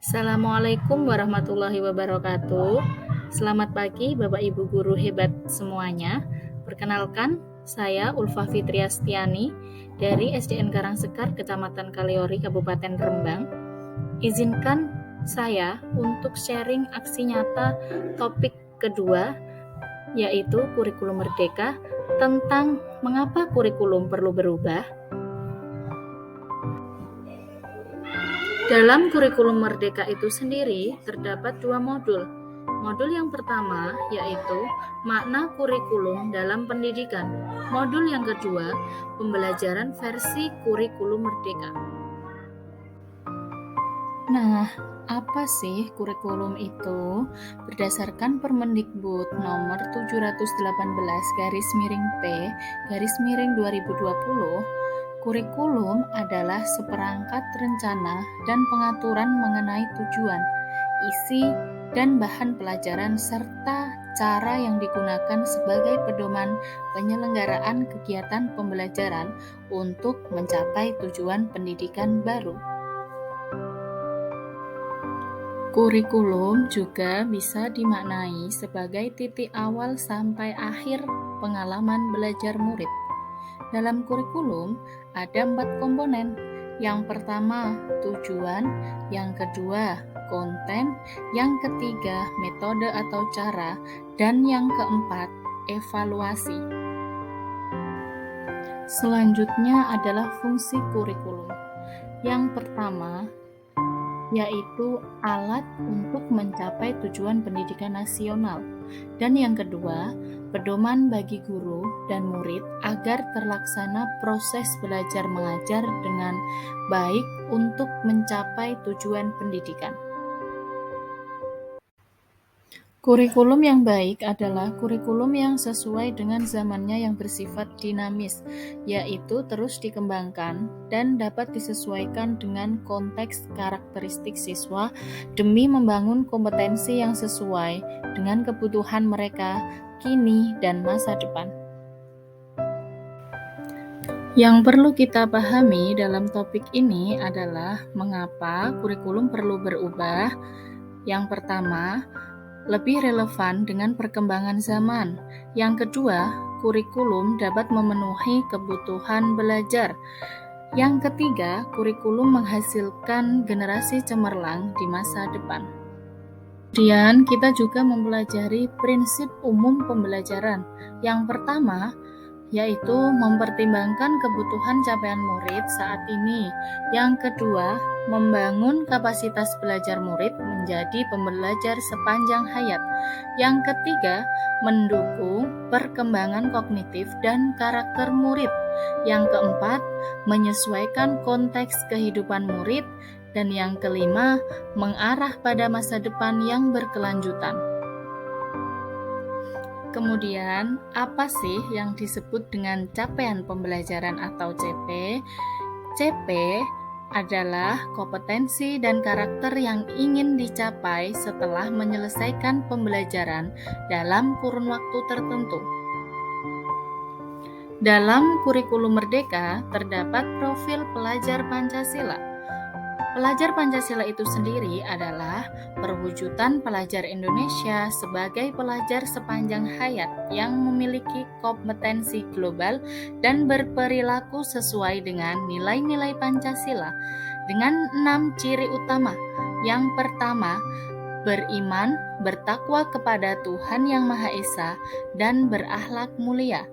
Assalamualaikum warahmatullahi wabarakatuh. Selamat pagi Bapak Ibu guru hebat semuanya. Perkenalkan, saya Ulfa Fitriastiani dari SDN Karangsekar, Kecamatan Kaliori, Kabupaten Rembang. Izinkan saya untuk sharing aksi nyata topik kedua, yaitu kurikulum merdeka, tentang mengapa kurikulum perlu berubah. Dalam kurikulum merdeka itu sendiri terdapat dua modul. Modul yang pertama yaitu makna kurikulum dalam pendidikan. Modul yang kedua, pembelajaran versi kurikulum merdeka. Nah, apa sih kurikulum itu? Berdasarkan Permendikbud nomor 718/P/2020, kurikulum adalah seperangkat rencana dan pengaturan mengenai tujuan, isi, dan bahan pelajaran serta cara yang digunakan sebagai pedoman penyelenggaraan kegiatan pembelajaran untuk mencapai tujuan pendidikan baru. Kurikulum juga bisa dimaknai sebagai titik awal sampai akhir pengalaman belajar murid. Dalam kurikulum ada 4 komponen. Yang pertama, tujuan. Yang kedua, konten. Yang ketiga, metode atau cara. Dan yang keempat, evaluasi. Selanjutnya adalah fungsi kurikulum. Yang pertama, yaitu alat untuk mencapai tujuan pendidikan nasional. Dan yang kedua, pedoman bagi guru dan murid agar terlaksana proses belajar mengajar dengan baik untuk mencapai tujuan pendidikan. Kurikulum yang baik adalah kurikulum yang sesuai dengan zamannya yang bersifat dinamis, yaitu terus dikembangkan dan dapat disesuaikan dengan konteks karakteristik siswa demi membangun kompetensi yang sesuai dengan kebutuhan mereka kini dan masa depan. Yang perlu kita pahami dalam topik ini adalah mengapa kurikulum perlu berubah. Yang pertama, lebih relevan dengan perkembangan zaman. Yang kedua, kurikulum dapat memenuhi kebutuhan belajar. Yang ketiga, kurikulum menghasilkan generasi cemerlang di masa depan. Kemudian, kita juga mempelajari prinsip umum pembelajaran. Yang pertama, yaitu mempertimbangkan kebutuhan capaian murid saat ini. Yang kedua, membangun kapasitas belajar murid menjadi pembelajar sepanjang hayat. Yang ketiga, mendukung perkembangan kognitif dan karakter murid. Yang keempat, menyesuaikan konteks kehidupan murid. Dan yang kelima, mengarah pada masa depan yang berkelanjutan. Kemudian, apa sih yang disebut dengan capaian pembelajaran atau CP? CP adalah kompetensi dan karakter yang ingin dicapai setelah menyelesaikan pembelajaran dalam kurun waktu tertentu. Dalam kurikulum merdeka terdapat profil pelajar Pancasila. Pelajar Pancasila itu sendiri adalah perwujudan pelajar Indonesia sebagai pelajar sepanjang hayat yang memiliki kompetensi global dan berperilaku sesuai dengan nilai-nilai Pancasila dengan 6 ciri utama. Yang pertama, beriman, bertakwa kepada Tuhan Yang Maha Esa, dan berakhlak mulia.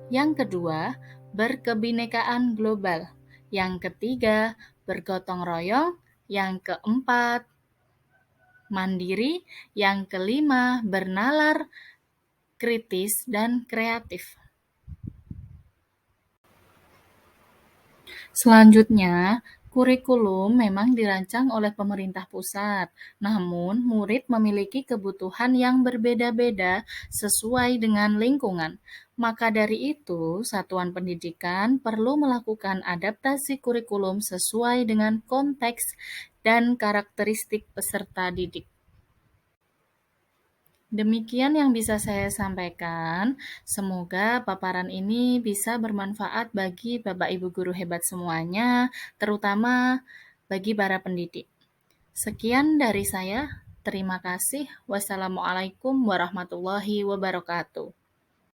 Yang kedua, berkebinekaan global. Yang ketiga, bergotong royong. Yang keempat, mandiri. Yang kelima, bernalar, kritis, dan kreatif. Selanjutnya, kurikulum memang dirancang oleh pemerintah pusat, namun murid memiliki kebutuhan yang berbeda-beda sesuai dengan lingkungan. Maka dari itu, satuan pendidikan perlu melakukan adaptasi kurikulum sesuai dengan konteks dan karakteristik peserta didik. Demikian yang bisa saya sampaikan. Semoga paparan ini bisa bermanfaat bagi Bapak Ibu guru hebat semuanya, terutama bagi para pendidik. Sekian dari saya. Terima kasih. Wassalamualaikum warahmatullahi wabarakatuh.